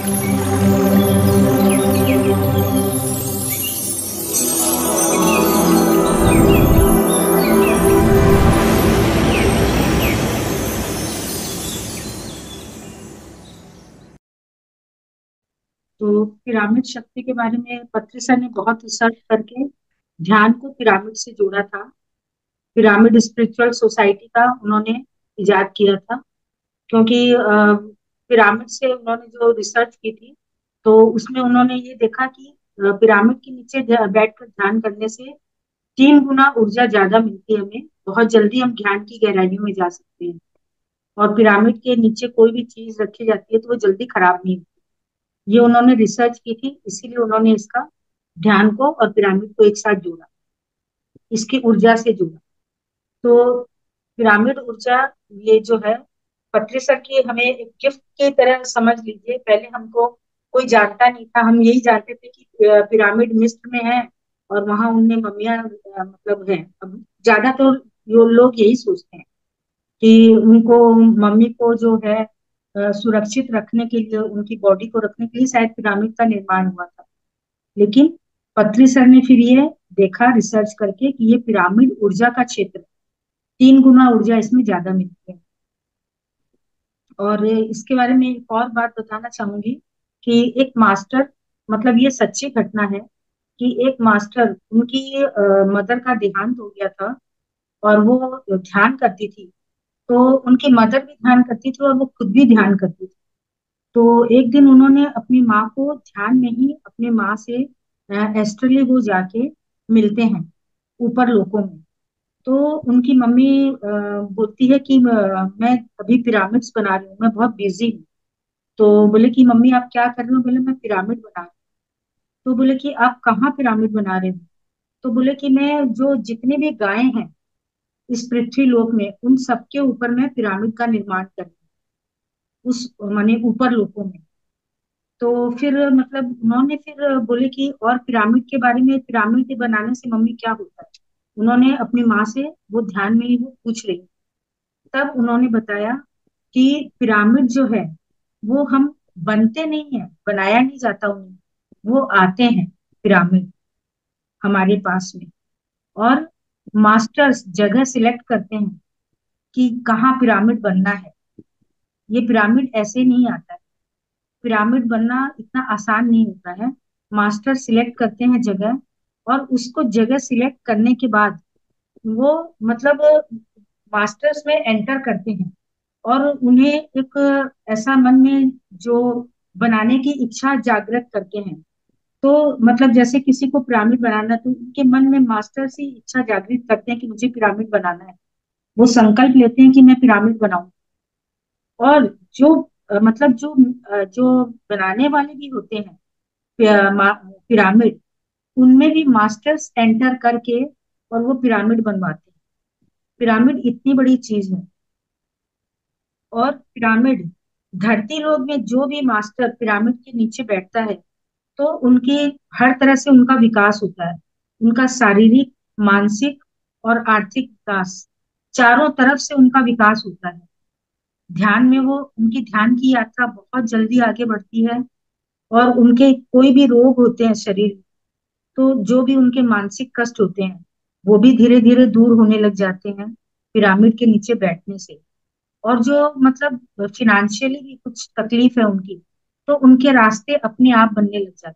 तो पिरामिड शक्ति के बारे में पत्रिसा ने बहुत रिसर्च करके ध्यान को पिरामिड से जोड़ा था। पिरामिड स्पिरिचुअल सोसाइटी का उन्होंने इजाद किया था, क्योंकि पिरामिड से उन्होंने जो रिसर्च की थी, तो उसमें उन्होंने ये देखा कि पिरामिड के नीचे बैठकर ध्यान करने से 3 गुना ऊर्जा ज्यादा मिलती है हमें। बहुत जल्दी हम ध्यान की गहराइयों में जा सकते हैं। और पिरामिड के नीचे कोई भी चीज रखी जाती है तो वो जल्दी खराब नहीं होती। ये उन्होंने रिसर्च की थी, इसीलिए उन्होंने इसका ध्यान को और पिरामिड को एक साथ जोड़ा, इसकी ऊर्जा से जोड़ा। तो पिरामिड ऊर्जा ये जो है पटरी सर की हमें एक गिफ्ट की तरह समझ लीजिए। पहले हमको कोई जानता नहीं था, हम यही जानते थे कि पिरामिड मिस्र में है और वहां उनमें मम्मियां मतलब है। अब ज्यादा तो लोग यही सोचते हैं कि उनको, मम्मी को जो है सुरक्षित रखने के लिए, उनकी बॉडी को रखने के लिए शायद पिरामिड का निर्माण हुआ था। लेकिन पत्री सर ने फिर ये देखा रिसर्च करके कि ये पिरामिड ऊर्जा का क्षेत्र, 3 गुना ऊर्जा इसमें ज्यादा मिलती है। और इसके बारे में एक और बात बताना चाहूंगी कि एक मास्टर, मतलब ये सच्ची घटना है कि एक मास्टर, उनकी मदर का देहांत हो गया था और वो ध्यान करती थी। तो उनकी मदर भी ध्यान करती थी और वो खुद भी ध्यान करती थी। तो एक दिन उन्होंने अपनी माँ को ध्यान में ही, अपने माँ से एस्ट्रली वो जाके मिलते हैं ऊपर लोकों में। तो उनकी मम्मी बोलती है कि मैं अभी पिरामिड्स बना रही हूँ, मैं बहुत बिजी हूँ। तो बोले कि मम्मी आप क्या कर रहे हो? बोले मैं पिरामिड बना रही हूँ। तो बोले कि आप कहाँ पिरामिड बना रहे हो? तो बोले कि मैं जो जितने भी गायें हैं इस पृथ्वी लोक में, उन सबके ऊपर मैं पिरामिड का निर्माण कर रही हूँ, उस माने ऊपर लोकों में। तो फिर मतलब उन्होंने फिर बोले कि और पिरामिड के बारे में, पिरामिड बनाने से मम्मी क्या होता है? उन्होंने अपनी माँ से वो ध्यान में ही वो पूछ रही। तब उन्होंने बताया कि पिरामिड जो है वो हम बनते नहीं है, बनाया नहीं जाता उन्हें, वो आते हैं पिरामिड हमारे पास में। और मास्टर्स जगह सिलेक्ट करते हैं कि कहाँ पिरामिड बनना है। ये पिरामिड ऐसे नहीं आता है, पिरामिड बनना इतना आसान नहीं होता है। मास्टर सिलेक्ट करते हैं जगह, और उसको जगह सिलेक्ट करने के बाद वो मतलब मास्टर्स में एंटर करते हैं और उन्हें एक ऐसा मन में जो बनाने की इच्छा जागृत करते हैं। तो मतलब जैसे किसी को पिरामिड बनाना, तो उनके मन में मास्टर्स ही इच्छा जागृत करते हैं कि मुझे पिरामिड बनाना है। वो संकल्प लेते हैं कि मैं पिरामिड बनाऊं। और जो मतलब जो बनाने वाले भी होते हैं पिरामिड, उनमें भी मास्टर्स एंटर करके और वो पिरामिड बनवाते हैं। पिरामिड इतनी बड़ी चीज है। और पिरामिड, धरती लोक में जो भी मास्टर पिरामिड के नीचे बैठता है, तो उनकी हर तरह से उनका विकास होता है। उनका शारीरिक, मानसिक और आर्थिक विकास, चारों तरफ से उनका विकास होता है। ध्यान में वो, उनकी ध्यान की यात्रा बहुत जल्दी आगे बढ़ती है। और उनके कोई भी रोग होते हैं शरीर में, तो जो भी उनके मानसिक कष्ट होते हैं वो भी धीरे धीरे दूर होने लग जाते हैं पिरामिड के नीचे बैठने से। और जो मतलब फिनेंशियली भी कुछ तकलीफ है उनकी, तो उनके रास्ते अपने आप बनने लग जाते हैं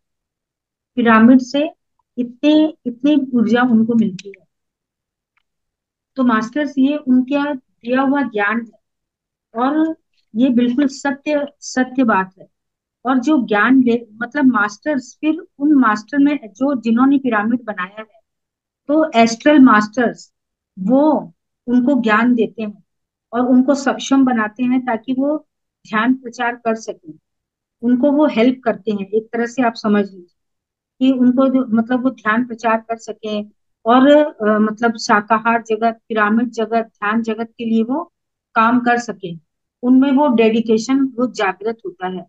पिरामिड से। इतनी इतनी ऊर्जा उनको मिलती है। तो मास्टर्स ये उनका दिया हुआ ज्ञान है। और ये बिल्कुल सत्य सत्य बात है। और जो ज्ञान दे, मतलब मास्टर्स फिर उन मास्टर में जो जिन्होंने पिरामिड बनाया है, तो एस्ट्रल मास्टर्स वो उनको ज्ञान देते हैं और उनको सक्षम बनाते हैं ताकि वो ध्यान प्रचार कर सकें। उनको वो हेल्प करते हैं, एक तरह से आप समझ लीजिए कि उनको जो मतलब वो ध्यान प्रचार कर सके। और मतलब शाकाहार जगत, पिरामिड जगत, ध्यान जगत के लिए वो काम कर सके। उनमें वो डेडिकेशन, वो जागृत होता है।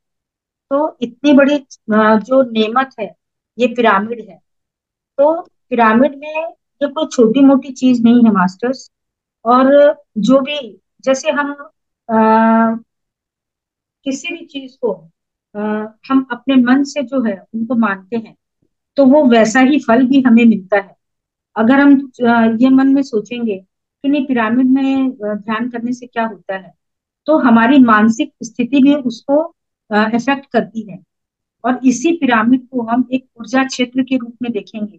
तो इतनी बड़ी जो नेमत है ये पिरामिड है। तो पिरामिड में ये कोई छोटी मोटी चीज नहीं है मास्टर्स। और जो भी, जैसे हम किसी भी चीज को अ, हम अपने मन से जो है उनको मानते हैं, तो वो वैसा ही फल भी हमें मिलता है। अगर हम ये मन में सोचेंगे कि नहीं, पिरामिड में ध्यान करने से क्या होता है, तो हमारी मानसिक स्थिति भी उसको इफेक्ट करती है। और इसी पिरामिड को हम एक ऊर्जा क्षेत्र के रूप में देखेंगे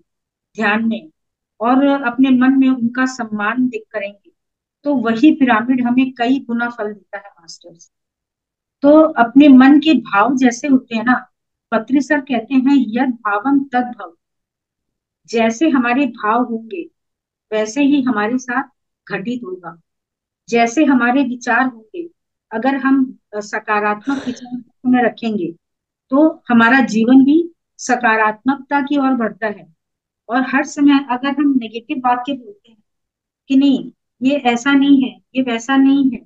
ध्यान में, और अपने मन में उनका सम्मान दिख करेंगे, तो वही पिरामिड हमें कई गुना फल देता है मास्टर्स। तो अपने मन के भाव जैसे होते हैं ना, पत्री सर कहते हैं यद भावम तद भव। जैसे हमारे भाव होंगे वैसे ही हमारे साथ घटित होगा। जैसे हमारे विचार होंगे, अगर हम सकारात्मक विचार में रखेंगे, तो हमारा जीवन भी सकारात्मकता की ओर बढ़ता है। और हर समय अगर हम नेगेटिव वाक्य बोलते हैं कि नहीं, ये ऐसा नहीं है, ये वैसा नहीं है,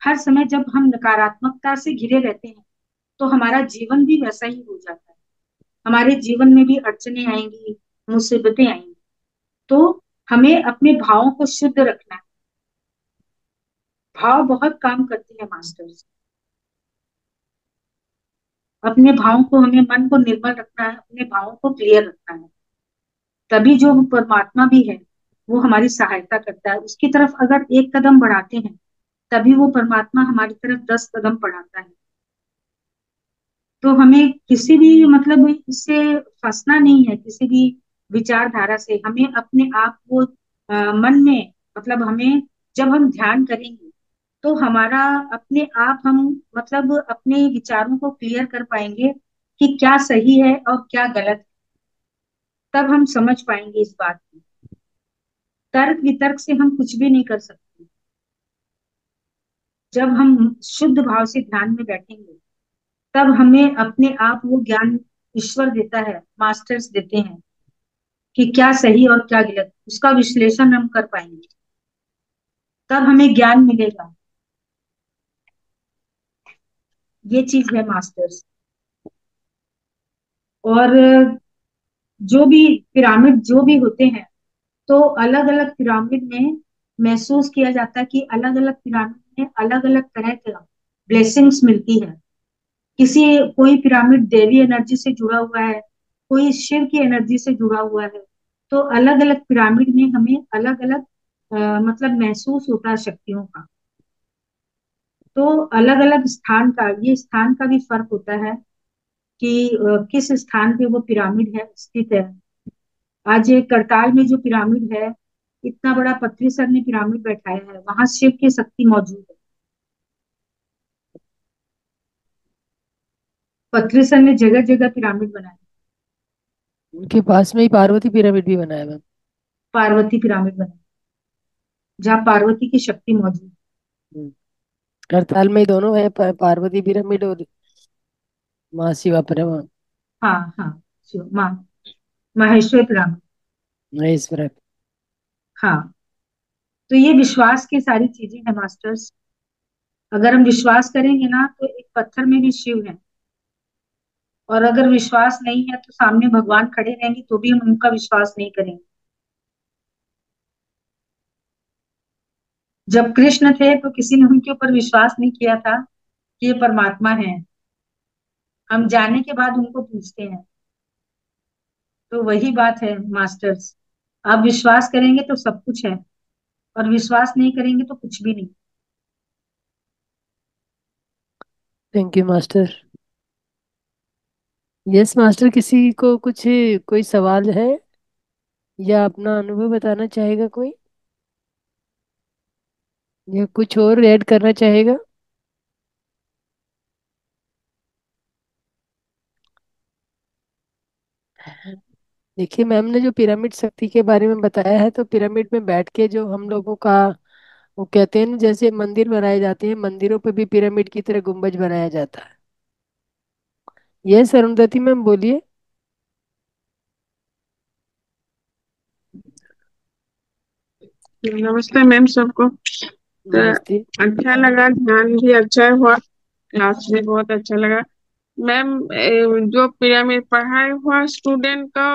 हर समय जब हम नकारात्मकता से घिरे रहते हैं, तो हमारा जीवन भी वैसा ही हो जाता है। हमारे जीवन में भी अड़चने आएंगी, मुसीबतें आएंगी। तो हमें अपने भावों को शुद्ध रखना है। भाव बहुत काम करते हैं मास्टर्स। अपने भावों को, हमें मन को निर्मल रखना है, अपने भावों को क्लियर रखना है। तभी जो परमात्मा भी है वो हमारी सहायता करता है। उसकी तरफ अगर एक कदम बढ़ाते हैं, तभी वो परमात्मा हमारी तरफ 10 कदम बढ़ाता है। तो हमें किसी भी मतलब इससे फंसना नहीं है, किसी भी विचारधारा से। हमें अपने आप को मन में मतलब हमें, जब हम ध्यान करेंगे, तो हमारा अपने आप हम मतलब अपने विचारों को क्लियर कर पाएंगे कि क्या सही है और क्या गलत है। तब हम समझ पाएंगे इस बात को। तर्क वितर्क से हम कुछ भी नहीं कर सकते। जब हम शुद्ध भाव से ध्यान में बैठेंगे, तब हमें अपने आप वो ज्ञान ईश्वर देता है, मास्टर्स देते हैं कि क्या सही और क्या गलत, उसका विश्लेषण हम कर पाएंगे। तब हमें ज्ञान मिलेगा। ये चीज है मास्टर्स। और जो भी पिरामिड जो भी होते हैं, तो अलग अलग पिरामिड में महसूस किया जाता है कि अलग अलग पिरामिड में अलग अलग तरह का ब्लेसिंग्स मिलती है। किसी कोई पिरामिड देवी एनर्जी से जुड़ा हुआ है, कोई शिव की एनर्जी से जुड़ा हुआ है। तो अलग अलग पिरामिड में हमें अलग अलग मतलब महसूस होता है शक्तियों का। तो अलग अलग स्थान का, ये स्थान का भी फर्क होता है कि किस स्थान पे वो पिरामिड है स्थित है। आज ये करताल में जो पिरामिड है, इतना बड़ा पृथ्वी सर ने पिरामिड बैठाया है, वहां शिव की शक्ति मौजूद है। पृथ्वी सर ने जगह जगह पिरामिड बनाए। उनके पास में ही पार्वती पिरामिड भी बनाया मैम। पार्वती पिरामिड बनाए, जहाँ पार्वती की शक्ति मौजूद है। हम्म, करताल में ही दोनों है, पार्वती पिरामिड और माँ शिवा पिरामिड। हाँ हाँ, शिव माँ, माहेश्वर पिरामिड। महेश्वरा। हाँ। तो ये विश्वास की सारी चीजें हैं मास्टर्स। अगर हम विश्वास करेंगे ना, तो एक पत्थर में भी शिव है। और अगर विश्वास नहीं है, तो सामने भगवान खड़े रहेंगे तो भी हम उनका विश्वास नहीं करेंगे। जब कृष्ण थे तो किसी ने उनके ऊपर विश्वास नहीं किया था कि ये परमात्मा है। हम जाने के बाद उनको पूछते हैं। तो वही बात है मास्टर्स। आप विश्वास करेंगे तो सब कुछ है, और विश्वास नहीं करेंगे तो कुछ भी नहीं। Thank you master. Yes master, किसी को कुछ कोई सवाल है या अपना अनुभव बताना चाहेगा कोई, या कुछ और ऐड करना चाहेगा? देखिए मैम ने जो पिरामिड शक्ति के बारे में बताया है, तो पिरामिड में बैठ के जो हम लोगों का, वो कहते हैं ना, जैसे मंदिर बनाए जाते हैं, मंदिरों पे भी पिरामिड की तरह गुंबज बनाया जाता है। यस अरुंधति मैम बोलिए। नमस्ते मैम सबको। तो नमस्ते। अच्छा लगा, ध्यान भी अच्छा हुआ, क्लास भी बहुत अच्छा लगा। मैम जो पिरामिड पढ़ाई हुआ स्टूडेंट का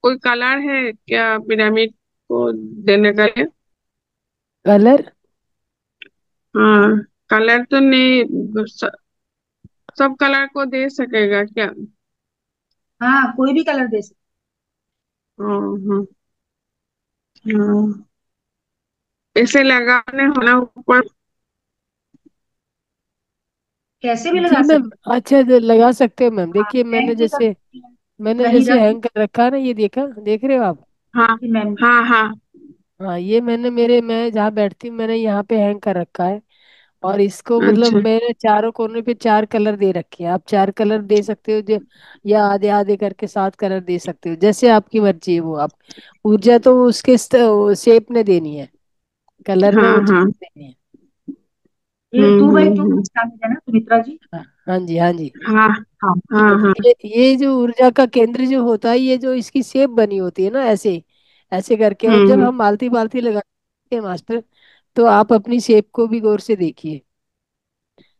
कोई कलर है क्या पिरामिड को देने का लिए? कलर? हाँ, कलर तो नहीं, सब कलर को दे सकेगा क्या? हाँ, कोई भी कलर दे सकते। हाँ हाँ। इसे लगाने होना ऊपर। कैसे भी जी लगा मैम, सकते अच्छा तो लगा सकते हो मैम। हैं। हाँ, देखिए हैंग भी कर सकती हैं। मैंने कहीं जैसे रख हैंग कर रखा है ना, ये देखा, देख रहे हो आप? हाँ दीजिए मैम। हाँ हाँ। हाँ, ये मैं जहाँ बैठती हूँ मैंने यहाँ पे हैंग कर रखा है। और इसको मतलब अच्छा। मैंने चारों कोने पे 4 कलर दे रखे हैं। आप 4 कलर दे सकते हो जो, या आधे आधे करके 7 कलर दे सकते हो, जैसे आपकी मर्जी है। वो आप ऊर्जा तो उसके शेप में देनी है, कलर में हाँ वो हाँ। चीज देनी है। ये 2x2 हम्म। शामिल है ना सुमित्रा जी? हाँ हाँ जी, हाँ जी। हाँ हाँ, ठीक हाँ है, ठीक हाँ। है। ये जो ऊर्जा का केंद्र जो होता है, ये जो इसकी शेप बनी होती है ना, ऐसे ऐसे करके। और जब हम्म हम आलती पालती लगाते हैं मास्टर, तो आप अपनी शेप को भी गौर से देखिए।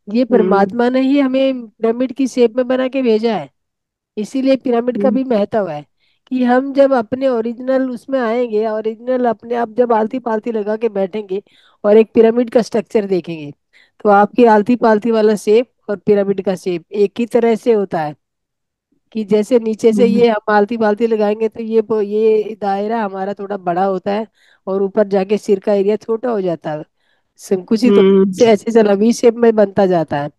ये हम्म परमात्मा ने ही हमें पिरामिड की शेप में बना के भेजा है। इसीलिए पिरामिड का हम्म भी महत्व है कि हम जब अपने ओरिजिनल उसमें आएंगे, ओरिजिनल अपने आप जब आलती पालती लगा के बैठेंगे और एक पिरामिड का स्ट्रक्चर देखेंगे, तो आपकी आलती पालती वाला शेप और पिरामिड का शेप एक ही तरह से होता है। कि जैसे नीचे से हम्म ये हम आलती पालती लगाएंगे तो ये दायरा हमारा थोड़ा बड़ा होता है, और ऊपर जाके सिर का एरिया छोटा हो जाता है, संकुचित हम्म से ऐसे चला वी शेप में बनता जाता है।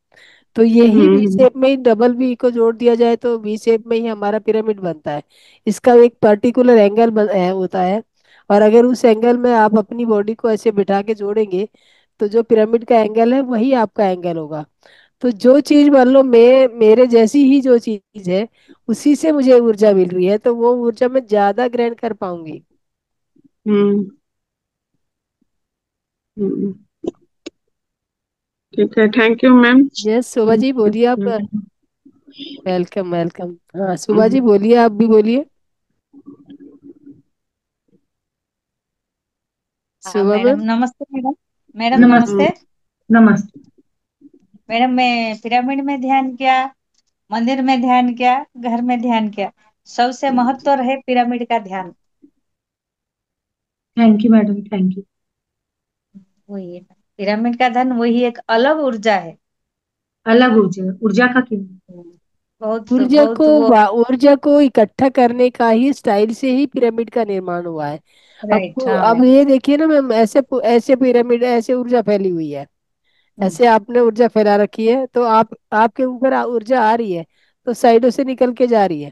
तो यही वी हम्म शेप में ही, डबल वी को जोड़ दिया जाए तो वी शेप में ही हमारा पिरामिड बनता है। इसका एक पर्टिकुलर होता है। और अगर उस एंगल में आप अपनी बॉडी को ऐसे बिठा के जोड़ेंगे, तो जो पिरामिड का एंगल है वही आपका एंगल होगा। तो जो चीज मान लो मेरे जैसी ही जो चीज है, उसी से मुझे ऊर्जा मिल रही है, तो वो ऊर्जा मैं ज्यादा ग्रहण कर पाऊंगी। हम्म हम्म। ठीक है, thank you ma'am. Yes Shobha ji बोलिए आप। Welcome welcome. हाँ शोभा हम्म। जी बोलिए, आप भी बोलिए। हाँ शोभा मैडम मैम। नमस्ते। मैडम मैडम नमस्ते। नमस्ते। नमस्ते। मैडम मैं पिरामिड में ध्यान किया, मंदिर में ध्यान किया, घर में ध्यान किया। सबसे महत्व है पिरामिड का ध्यान। Thank you madam, thank you. वही है, पिरामिड का ध्यान वही एक अलग ऊर्जा है। अलग ऊर्जा, ऊर्जा का केंद्र। बहुत बहुत वो। ऊर्जा को इकट्ठा करने का ही स्टाइल से ही पिरामिड का निर्माण हुआ है। राइट, हाँ अब मैडम। ये देखिए ना मैम, ऐसे ऐसे पिरामिड, ऐसे ऊर्जा फैली हुई है। हम्म, ऐसे आपने ऊर्जा फैला रखी है, तो आप आपके ऊपर ऊर्जा आ रही है, तो साइडों से निकल के जा रही है।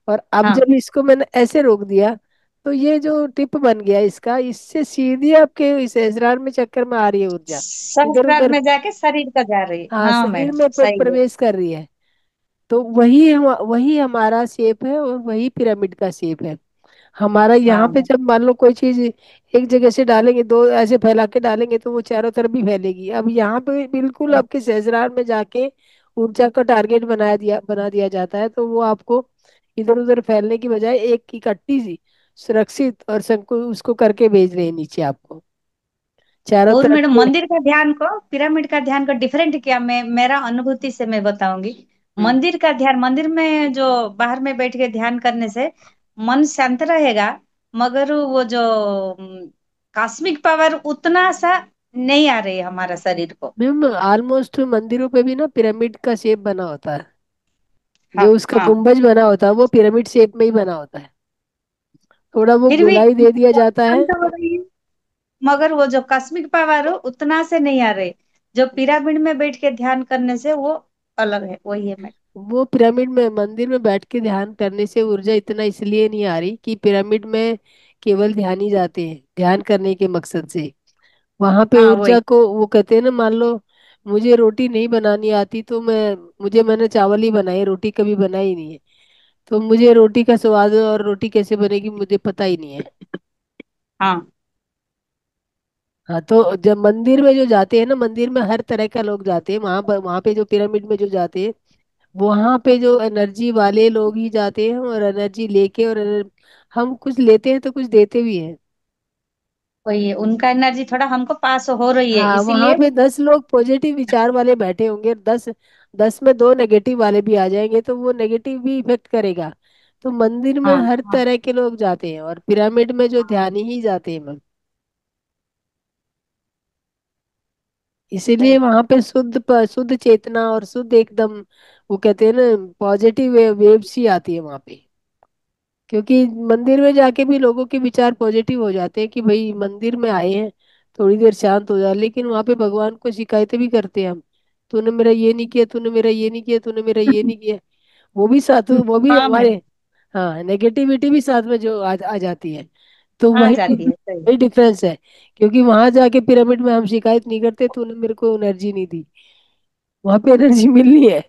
और अब हाँ, जब इसको मैंने ऐसे रोक दिया, तो ये जो टिप बन गया इसका, इससे सीधी आपके इस सहस्त्रार में चक्कर में आ रही है ऊर्जा, इधर सहस्त्रार उधर। में जाके शरीर का जा रही है। हाँ, हाँ शरीर मैडम, में सही है। प्रवेश कर रही है। तो वही हमारा शेप है, और वही पिरामिड का शेप है हमारा। यहाँ हाँ पे मैडम। जब मान लो कोई चीज एक जगह से डालेंगे, दो ऐसे फैला के डालेंगे, तो वो चारों तरफ भी फैलेगी। अब यहाँ पे बिल्कुल आपके सहस्रार में जाके ऊर्जा का टारगेट बना दिया जाता है, तो वो आपको इधर उधर फैलने की बजाय एक इकट्ठी सी सुरक्षित और संकु उसको करके भेज रहे हैं नीचे आपको, चारों और तरफ मैडम के। मंदिर का ध्यान को पिरामिड का ध्यान को डिफरेंट किया, मैं मेरा अनुभूति से मैं बताऊंगी। हम्म। मंदिर का ध्यान, मंदिर में जो बाहर में बैठ के ध्यान करने से मन शांत रहेगा, मगर वो जो कॉस्मिक पावर उतना सा नहीं आ रही है हमारा शरीर को। मैम ऑलमोस्ट मंदिरों पे भी ना पिरामिड का शेप बना होता है, हाँ जो उसका हाँ। गुंबज बना होता है वो पिरामिड शेप में ही बना होता है। थोड़ा वो फिर भी गोलाई दे दिया जाता है। शांत हो रही है, मगर वो जो कॉस्मिक पावर हो उतना से नहीं आ रही। जो पिरामिड में बैठ के ध्यान करने से वो अलग है, वही है मैडम। वो पिरामिड में मंदिर में बैठ के ध्यान करने से ऊर्जा इतना इसलिए नहीं आ रही कि पिरामिड में केवल ध्यान ही जाते हैं ध्यान करने के मकसद से। वहां पे हाँ ऊर्जा वही। को वो कहते हैं ना, मान लो मुझे रोटी नहीं बनानी आती, तो मैंने चावल ही बनाई, रोटी कभी बनाई नहीं है, तो मुझे रोटी का स्वाद और रोटी कैसे बनेगी मुझे पता ही नहीं है। हाँ हाँ, तो जब मंदिर में जो जाते हैं ना, मंदिर में हर तरह का लोग जाते हैं वहां पर। वहां पे जो पिरामिड में जो जाते हैं, वहां पे जो एनर्जी वाले लोग ही जाते हैं, और एनर्जी लेके, और हम कुछ लेते हैं तो कुछ देते भी हैं। वही है, उनका एनर्जी थोड़ा हमको पास हो रही है हाँ, वहां इसीलिए। पे 10 लोग पॉजिटिव विचार वाले बैठे होंगे, 10 10 में 2 नेगेटिव वाले भी आ जाएंगे, तो वो नेगेटिव भी इफेक्ट करेगा। तो मंदिर में हाँ हर हाँ। तरह के लोग जाते हैं, और पिरामिड में जो ध्यानी ही जाते हैं मैम। इसीलिए वहां पे शुद्ध चेतना और शुद्ध एकदम, वो कहते हैं ना, पॉजिटिव वेव्स ही आती है वहां पे। क्योंकि मंदिर में जाके भी लोगों के विचार पॉजिटिव हो जाते हैं कि भाई मंदिर में आए हैं, थोड़ी देर शांत हो जाए, लेकिन वहां पे भगवान को शिकायतें भी करते हैं हम। तूने मेरा ये नहीं किया, तूने मेरा ये नहीं किया, तूने मेरा ये नहीं किया। वो भी साथ, वो भी हाँ हमारे, हाँ, नेगेटिविटी भी साथ में जो आ जाती है। तो आ वही जाती है, सही। वही डिफरेंस है। क्योंकि वहां जाके पिरामिड में हम शिकायत नहीं करते, तूने मेरे को एनर्जी नहीं दी, वहां पे एनर्जी मिलनी है।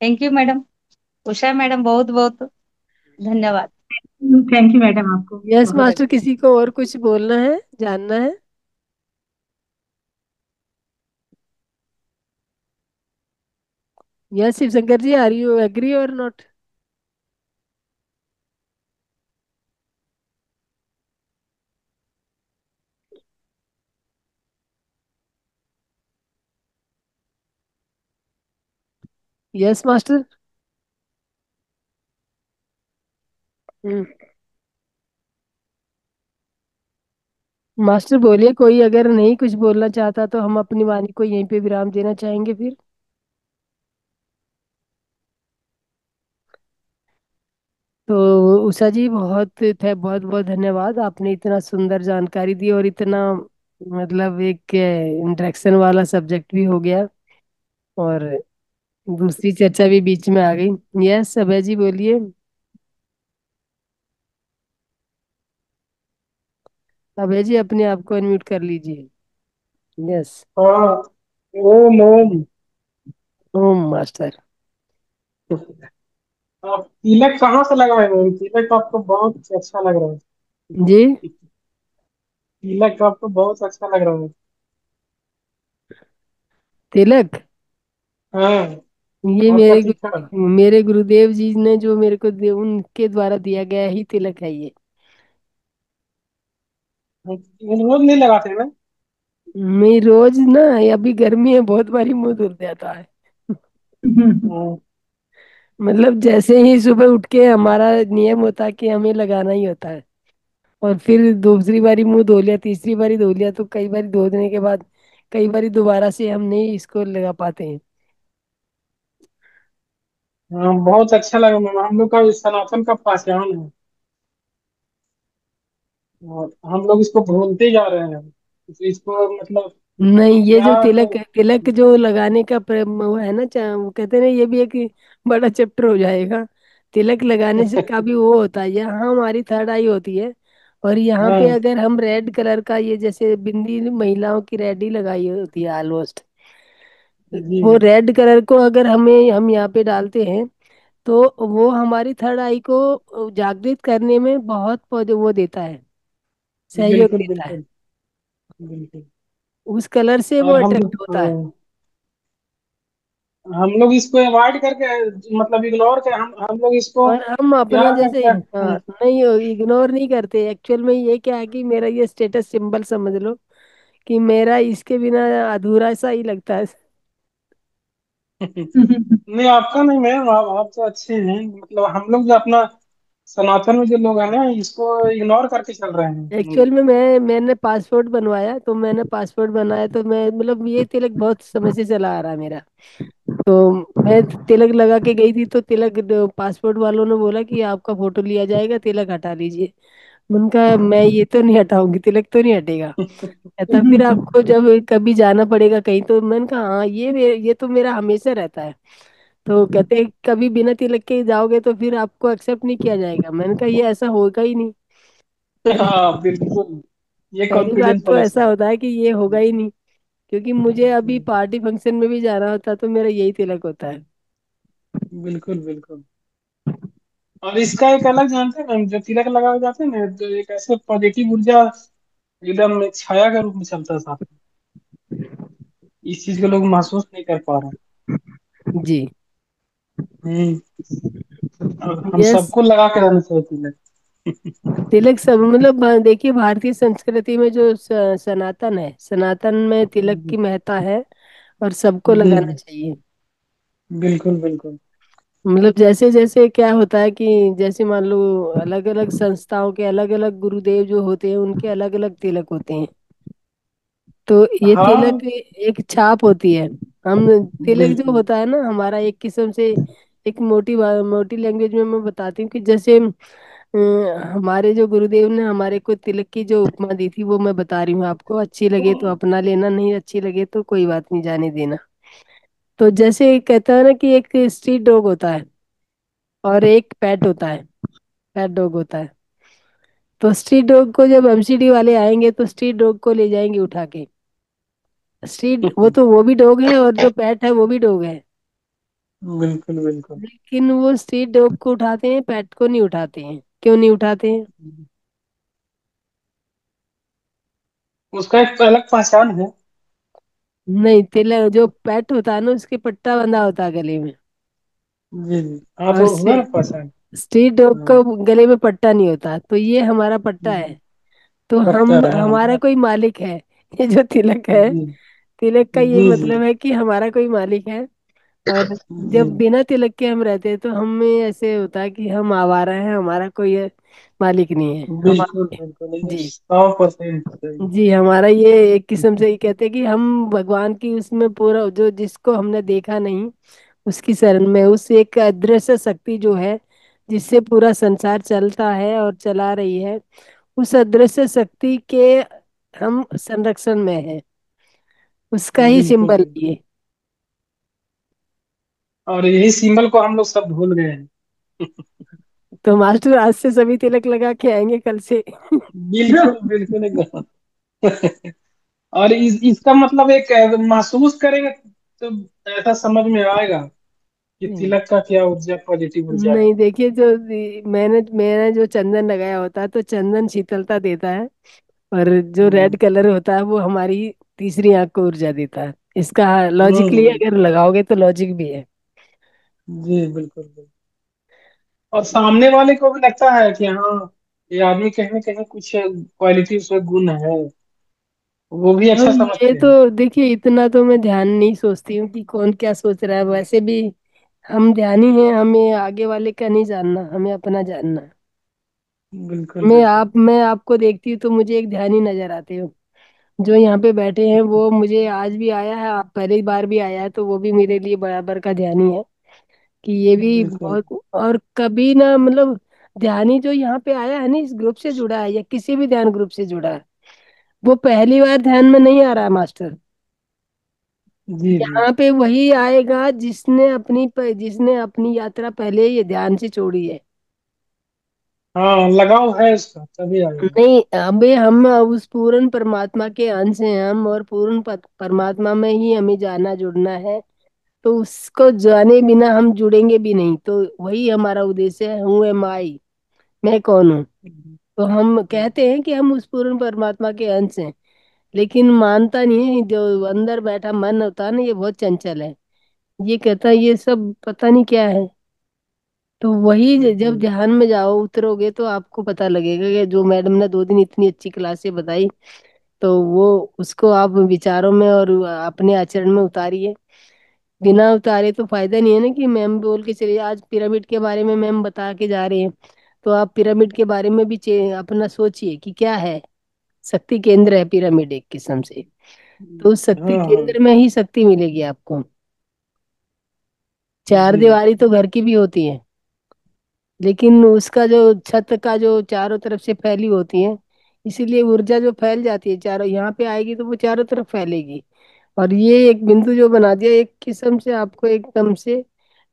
Thank you madam, Usha madam, बहुत बहुत धन्यवाद। थैंक यू मैडम, आपको यस बहुत मास्टर, अच्छा। किसी को और कुछ बोलना है, जानना है? Yes Shiv Shankar ji, are you agree or not? Yes master. हम्म। मास्टर बोलिए, कोई अगर नहीं कुछ बोलना चाहता तो हम अपनी वाणी को यहीं पे विराम देना चाहेंगे फिर। तो उषा जी, बहुत बहुत धन्यवाद, आपने इतना सुंदर जानकारी दी, और इतना मतलब एक इंटरेक्शन वाला सब्जेक्ट भी हो गया, और दूसरी चर्चा भी बीच में आ गई। यस अभय जी बोलिए। अभय जी अपने आप को अनम्यूट कर लीजिए। यस। हाँ। ओम ओम। ओम मास्टर। आप तिलक कहाँ से लगवाए मैम? तिलक आपको बहुत अच्छा लग रहा है। जी। तिलक आपको बहुत अच्छा लग रहा है। तिलक, हाँ। ये आपका टीका। मेरे गुरुदेव जी ने जो मेरे को उनके द्वारा दिया गया ही तिलक है ये। रोज नहीं लगाते ना? मैं रोज ना, अभी गर्मी है, बहुत बारी मुंह धुल जाता है। हाँ। मतलब जैसे ही सुबह उठ के हमारा नियम होता है कि हमें लगाना ही होता है, और फिर दूसरी बारी मुंह धो लिया, तीसरी बारी धो लिया, तो कई बारी धोने के बाद कई बारी दोबारा से हम नहीं इसको लगा पाते हैं। हाँ, बहुत अच्छा लगा मैम। हम लोग का सनातन का पहचान है, और हम लोग इसको भूलते जा रहे हैं। इसको मतलब नहीं, ये जो क्या तिलक कर। तिलक जो लगाने का वो है ना, वो कहते हैं ना, ये भी एक बड़ा चैप्टर हो जाएगा। तिलक लगाने से का भी वो होता है, यहाँ हमारी थर्ड आई होती है, और यहाँ पे हाँ अगर हम रेड कलर का, ये जैसे बिंदी महिलाओं की रेड ही लगाई होती है ऑलमोस्ट, जी। वो रेड कलर को अगर हम यहाँ पे डालते हैं, तो वो हमारी थर्ड आई को जागृत करने में बहुत वो देता है, सहयोग बिल्कुल देता है। बिल्कुल बिल्कुल। उस कलर से वो और अट्रैक्ट होता है। हम लोग इसको अवॉइड करके, मतलब इग्नोर कर, हम लोग इसको और हम अपना क्या जैसे, करते हैं। हाँ, नहीं, इग्नोर नहीं करते, एक्चुअल में ये क्या है कि मेरा ये स्टेटस सिंबल समझ लो, कि मेरा इसके बिना अधूरा सा ही लगता है। नहीं, आपका नहीं मैम, आप तो अच्छे हैं। मतलब हम लोग जो अपना सनातन में जो लोग हैं ना, इसको इग्नोर करके चल रहे हैं हम एक्चुअल लोग। में मैंने पासपोर्ट बनवाया, तो मैंने पासपोर्ट बनाया, तो मैं मतलब ये तिलक बहुत समय से चला आ रहा है मेरा। तो मैं तिलक लगा के गई थी, तो पासपोर्ट वालों ने बोला कि आपका फोटो लिया जाएगा, तिलक हटा लीजिए। मैंने कहा मैं ये तो नहीं हटाऊंगी, तिलक तो नहीं हटेगा। कहता फिर आपको जब कभी जाना पड़ेगा कहीं, तो मैंने कहा हाँ, ये तो मेरा हमेशा रहता है। तो कहते कभी बिना तिलक के जाओगे तो फिर आपको एक्सेप्ट नहीं किया जाएगा। मैंने कहा ये ऐसा होगा ही नहीं। पहली हाँ बिल्कुल। ये पहली बात कॉन्फिडेंस तो होना ऐसा चाहिए। होता है कि ये होगा ही नहीं, क्योंकि मुझे अभी पार्टी फंक्शन में भी जाना होता तो मेरा यही तिलक होता है। बिल्कुल बिल्कुल। और इसका एक अलग जानते हैं मैम, जो तिलक लगाए जाते हैं ना, तो एक ऐसे पॉजिटिव ऊर्जा एकदम एक छाया के रूप में चलता है साथ में। इस चीज को लोग महसूस नहीं कर पा रहे। जी। हम्म। और हम यस। सबको लगा के रहना चाहिए तिलक। तिलक सब मतलब देखिए, भारतीय संस्कृति में जो सनातन है, सनातन में तिलक की महत्ता है, और सबको जी लगाना जी। चाहिए। बिल्कुल बिल्कुल। मतलब जैसे जैसे क्या होता है कि जैसे मान लो अलग अलग संस्थाओं के अलग अलग गुरुदेव जो होते हैं उनके अलग अलग तिलक होते हैं। तो ये हाँ तिलक एक छाप होती है। हम तिलक जो बिल्कुल। होता है ना हमारा एक किस्म से एक मोटी लैंग्वेज में मैं बताती हूँ कि जैसे हमारे जो गुरुदेव ने हमारे को तिलक की जो उपमा दी थी वो मैं बता रही हूँ आपको। अच्छी लगे तो अपना लेना, नहीं अच्छी लगे तो कोई बात नहीं, जाने देना। तो जैसे कहता है ना कि एक स्ट्रीट डॉग होता है और एक पेट होता है, पेट डॉग होता है। तो स्ट्रीट डॉग को जब एमसीडी वाले आएंगे तो स्ट्रीट डॉग को ले जाएंगे उठा के। स्ट्रीट वो भी डॉग है और जो पेट है वो भी डॉग है। बिल्कुल बिल्कुल। लेकिन वो स्ट्रीट डॉग को उठाते हैं, पेट को नहीं उठाते हैं। क्यों नहीं उठाते हैं? उसका एक अलग पहचान है। नहीं, तिलक जो पेट होता है ना उसके पट्टा बंधा होता है गले में। जी जी, हाँ और तो हुआ ना पहचान। स्ट्रीट डॉग हाँ। को गले में पट्टा नहीं होता, तो ये हमारा पट्टा है। तो पट्टा हम है हमारा हमारा। कोई मालिक है। ये जो तिलक है, जी तिलक का ये जी जी मतलब है कि हमारा कोई मालिक है। और जी। जब बिना तिलक के हम रहते हैं तो हमें ऐसे होता है कि हम आवारा हैं, हमारा कोई मालिक नहीं है बिल्कुल हमारे। बिल्कुल, ये जी। 100% सही। जी, हमारा ये एक किस्म से ये कहते हैं कि हम भगवान की उसमें पूरा जो जिसको हमने देखा नहीं उसकी शरण में, उस एक अदृश्य शक्ति जो है जिससे पूरा संसार चलता है और चला रही है, उस अदृश्य शक्ति के हम संरक्षण में है। उसका ही बिल्कुल सिंबल बिल्कुल। ये। और यही सिंबल को हम लोग सब भूल गए हैं। तो मास्टर आज से सभी तिलक लगा के आएंगे कल से। बिल्कुल बिल्कुल एकदम। और इसका मतलब एक महसूस करेंगे तो ऐसा समझ में आएगा कि नहीं, तिलक का क्या ऊर्जा, पॉजिटिव ऊर्जा है। नहीं, देखिए जो मैंने जो चंदन लगाया होता है तो चंदन शीतलता देता है। और जो रेड हम्म कलर होता है वो हमारी तीसरी आंख को ऊर्जा देता है। इसका लॉजिकली अगर बिल्कुल। लगाओगे तो लॉजिक भी है। जी बिल्कुल बिल्कुल। और सामने वाले को भी लगता है कि हाँ, ये आदमी कहीं ना कहीं कुछ क्वालिटी उसमें गुण है, वो भी और अच्छा ये समझते तो हैं। देखिए इतना तो मैं ध्यान नहीं सोचती हूँ कि कौन क्या सोच रहा है, वैसे भी हम ध्यानी हैं, हमें आगे वाले का नहीं जानना, हमें अपना जानना है। बिल्कुल बिल्कुल। मैं आपको देखती हूँ तो मुझे एक ध्यानी नजर आते हो जो यहाँ पे बैठे हैं। वो मुझे आज भी आया है, आप पहली बार भी आया है, तो वो भी मेरे लिए बराबर का ध्यानी है कि ये भी बिल्कुल बहुत। और कभी ना मतलब ध्यानी जो यहाँ पे आया है ना इस ग्रुप से जुड़ा है या किसी भी ध्यान ग्रुप से जुड़ा है, वो पहली बार ध्यान में नहीं आ रहा है मास्टर। जी जी। यहाँ पे वही आएगा जिसने अपनी यात्रा पहले ये ध्यान से छोड़ी है। हाँ लगाव है उसका तभी आएगा। नहीं, अबे हम उस पूर्ण परमात्मा के अंश हैं हम, और पूर्ण परमात्मा में ही हमें जाना जुड़ना है। तो उसको जाने बिना हम जुड़ेंगे भी नहीं। तो वही हमारा उद्देश्य है, हूँ एम आई, मैं कौन हूँ। हम्म, तो हम कहते हैं कि हम उस पूर्ण परमात्मा के अंश हैं, लेकिन मानता नहीं है। जो अंदर बैठा मन होता है ना ये बहुत चंचल है। ये कहता है ये सब पता नहीं क्या है। तो वही जब हम्म, ध्यान में जाओ उतरोगे तो आपको पता लगेगा कि जो मैडम ने 2 दिन इतनी अच्छी क्लासें बताई, तो वो उसको आप विचारों में और अपने आचरण में उतारिए। बिना उतारे तो फायदा नहीं है ना कि मैम बोल के चलिए आज पिरामिड के बारे में मैम बता के जा रहे हैं। तो आप पिरामिड के बारे में भी अपना सोचिए कि क्या है। शक्ति केंद्र है पिरामिड एक किस्म से। तो उस शक्ति हाँ हाँ। केंद्र में ही शक्ति मिलेगी आपको। चार जी दीवारी तो घर की भी होती है, लेकिन उसका जो छत का जो चारों तरफ से फैली होती है, इसीलिए ऊर्जा जो फैल जाती है चारों यहाँ पे आएगी तो वो चारों तरफ फैलेगी। और ये एक बिंदु जो बना दिया एक किस्म से आपको एकदम से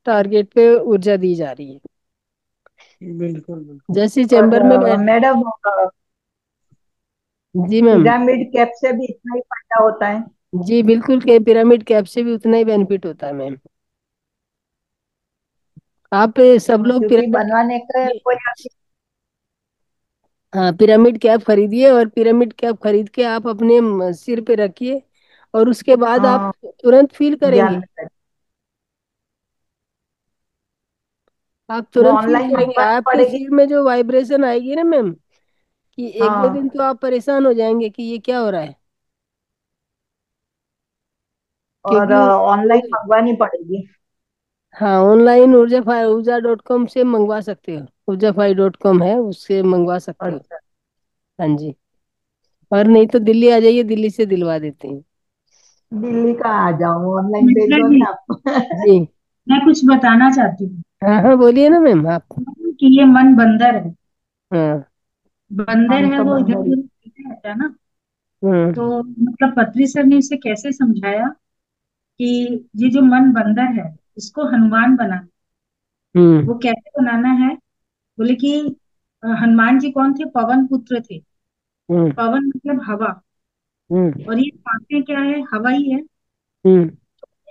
टारगेट पे ऊर्जा दी जा रही है। बिल्कुल बिल्कुल। जैसे और चैम्बर में बैठ। मैडम, जी मैम। पिरामिड कैप से भी इतना ही फायदा होता है? जी बिल्कुल के पिरामिड कैप से भी उतना ही बेनिफिट होता है मैम। आप सब लोग क्योंकि पिरामिड। बनवाने का जी। कोई। हाँ, पिरामिड कैप खरीदिए और पिरामिड कैप खरीद के आप अपने सिर पे रखिए। और उसके बाद आप हाँ, तुरंत फील ध्यान करेंगे। में रखें। आप वो तुरंत फील ऑनलाइन करेंगे मंगवानी आपके पड़ेगी? सिर में जो वाइब्रेशन आएगी ना मैम, कि एक दो दिन हाँ, तो आप परेशान हो जाएंगे कि ये क्या हो रहा है। और क्योंकि ऑनलाइन वो मंगवानी पड़ेगी? हाँ, ऑनलाइन ऊर्जा.com से मंगवा सकते हो। ऊर्जाफाई.com है, उससे मंगवा सकते हो। अच्छा, हाँ जी। और नहीं तो दिल्ली आ जाइए, दिल्ली से दिलवा देते हैं। दिल्ली का आ जाऊँ, ऑनलाइन भेज मिश्रा दो जी, ना आप। जी। मैं कुछ बताना चाहती हूँ हाँ हाँ, बोलिए ना मैम आप। कि ये मन बंदर है। हाँ। बंदर हम है, तो वो इधर बंदर ही। उधर चलते रहता है ना। हम्म। तो मतलब पत्री सर ने इसे कैसे समझाया कि ये जो मन बंदर है, इसको हनुमान बनाना। हम्म। वो कैसे बनाना है? बोले कि हनुमान जी कौन थे? पवन पुत्र थे। हम्म। पवन मतलब हवा, हम्म। और ये सांसें क्या है? हवा ही है। हम्म।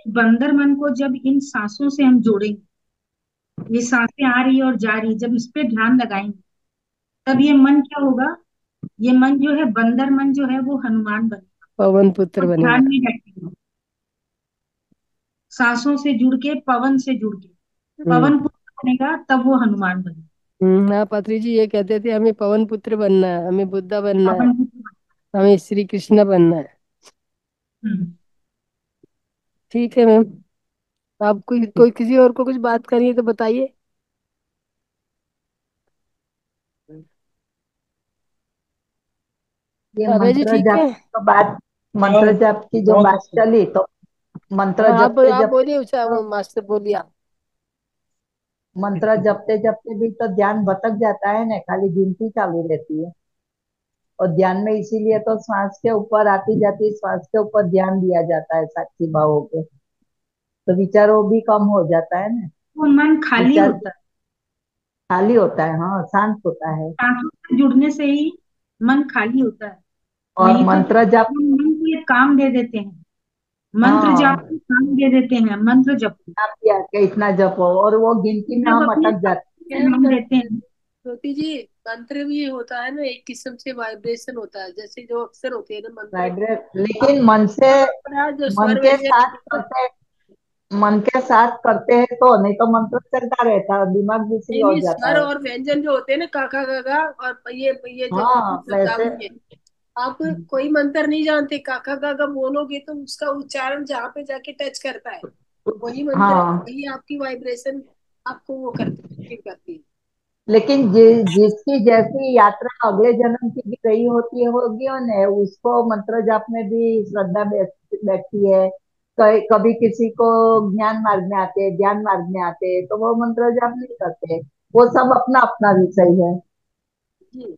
बंदर मन को जब इन सांसों से हम जोड़ेंगे, ये सांसें आ रही और जा रही, जब इस पे ध्यान लगाएंगे, तब ये मन क्या होगा? ये मन जो है, बंदर मन जो है, वो हनुमान बनेगा। पवन पुत्र और ध्यान बनेगा। में बैठेगा, सांसों से जुड़ के, पवन से जुड़ के हम्म। पवन पुत्र बनेगा, तब वो हनुमान बनेगा। हाँ, पात्री जी ये कहते थे हमें पवन पुत्र बनना है, हमें बुद्धा बनना है, पवन पुत्र हमें श्री कृष्ण बनना है। हम्म। ठीक है मैम। आप कोई किसी और को कुछ बात करनी है तो बताइए। ये अभय जी मंत्र ठीक जाप है। की बात, हाँ, मंत्र जाप की जो बहुत बात अच्छा। चली, तो मंत्र हाँ, जपते आप जपते बोलिए, उषा तो मास्टर बोलिए आप। मंत्र जपते जपते भी तो ध्यान भटक जाता है ना, खाली गिनती चालू रहती है। और ध्यान में इसीलिए तो श्वास के ऊपर आती जाती श्वास के ऊपर ध्यान दिया जाता है, साक्षी भाव होके। तो विचारों भी कम हो जाता है ना। वो मन खाली विचार होता है। खाली होता है, हाँ, शांत होता है। सांसों से जुड़ने से ही मन खाली होता है। और नहीं तो मंत्र जाप, हम मन को ये काम दे देते हैं, मंत्र जाप हाँ, को काम दे देते हैं, मंत्र जपो। आप किया के इतना जपो, और वो गिनती में जब हम अपने अटक जाते साथी का मैम, नाम देते हैं। ज्योति जी, मंत्र भी होता है ना, एक किस्म से वाइब्रेशन होता है, जैसे जो अक्षर होते हैं ना हैं। मंत्र। आप लेकिन मन से, अपना जो मन स्वर के साथ व्यंजन। करते, मन के साथ करते हैं तो, नहीं तो मंत्र चलता रहता है, दिमाग दूसरी नहीं ओर नहीं, जाता स्वर है। और व्यंजन जो होते हैं ना, काका काका और ये जो हाँ, वैसे। शब्दावली है। आप कोई मंत्र नहीं जानते, काका काका बोलोगे तो उसका उच्चारण जहाँ पे जाके टच करता है, वही मंत्र, हाँ, वही आपकी वाइब्रेशन आपको वो करती है, feel करती है। लेकिन जिसकी जैसी यात्रा अगले जन्म की भी रही होती है, होगी और न, उसको मंत्र जाप में भी श्रद्धा बैठती है। कभी किसी को ज्ञान मार्ग में आते हैं, ध्यान मार्ग में आते हैं, तो वो मंत्र जाप नहीं करते। वो सब अपना अपना विषय है। जी।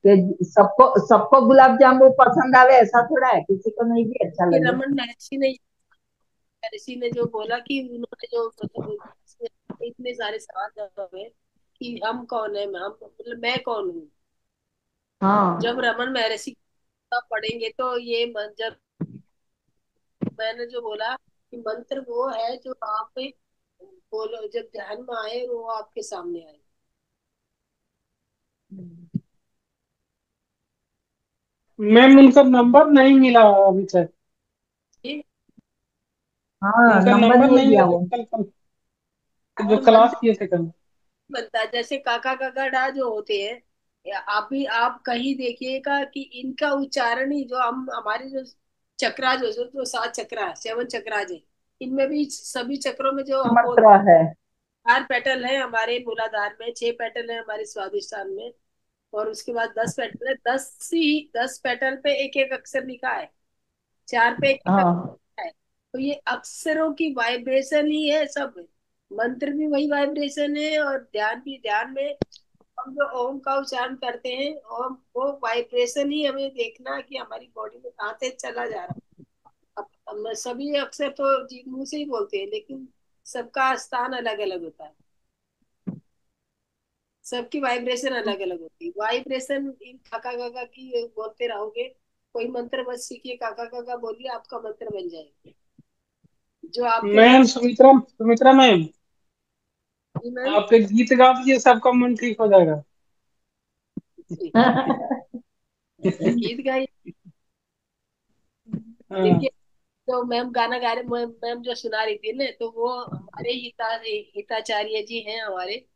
कि सबको सबको गुलाब जामुन पसंद आवे ऐसा थोड़ा है, किसी को नहीं भी अच्छा कि लगे। रमन महर्षि ने जो बोला कि उन्होंने जो मतलब इतने सारे सवाल जवाब है कि हम कौन है, हम मतलब मैं कौन हूँ। जब हाँ, रमन महर्षि का पढ़ेंगे तो ये जब मैंने जो बोला कि मंत्र वो है जो आप बोलो, जब ध्यान में आए वो आपके सामने आए। मैम उनका नंबर नहीं मिला अभी तक। ये हाँ, उनका नंबर नंबर नहीं नहीं मिला दिया था वो। कल कल जो वो क्लास मंत्र किए थे कल। बनता है, जैसे काका काका डा जो होते हैं, या आप भी आप कहीं देखिएगा कि इनका उच्चारण ही जो हम हमारे जो चक्रा जो 7 चक्रा है, 7 चक्राज है, इनमें भी सभी चक्रों में जो हम बोलते मंत्र है। हैं 4 पेटल है हमारे मूलाधार में, 6 पेटल है हमारे स्वादिष्ठान में, और उसके बाद 10 पेटल है। 10 पेटल पे एक एक अक्षर लिखा है, 4 पे एक एक हाँ, अक्षर है। तो ये अक्षरों की वाइब्रेशन ही है सब। मंत्र भी वही वाइब्रेशन है, और ध्यान भी, ध्यान में हम जो ओम का उच्चारण करते हैं, ओम वो वाइब्रेशन ही हमें देखना कि हमारी बॉडी में कहाँ से चला जा रहा है। अब हम सभी अक्सर तो जी मुंह से ही बोलते हैं, लेकिन सबका स्थान अलग अलग होता है, सबकी वाइब्रेशन अलग अलग होती है। वाइब्रेशन इन काका काका की बोलते रहोगे, कोई मंत्र बस सीखिए, काका काका बोलिए, आपका मंत्र बन जाएगा जो आपके मन। मैम सुमित्रा सुमित्रा मैम, जी मैम। आप एक गीत गा दीजिए, सबका मन ठीक हो जाएगा। जी, गीत गाइए। हाँ। देखिए, तो मैम गाना गा रहे, मैम जो सुना रही थी ना, तो वो हमारे हिताचार्य जी हैं हमारे,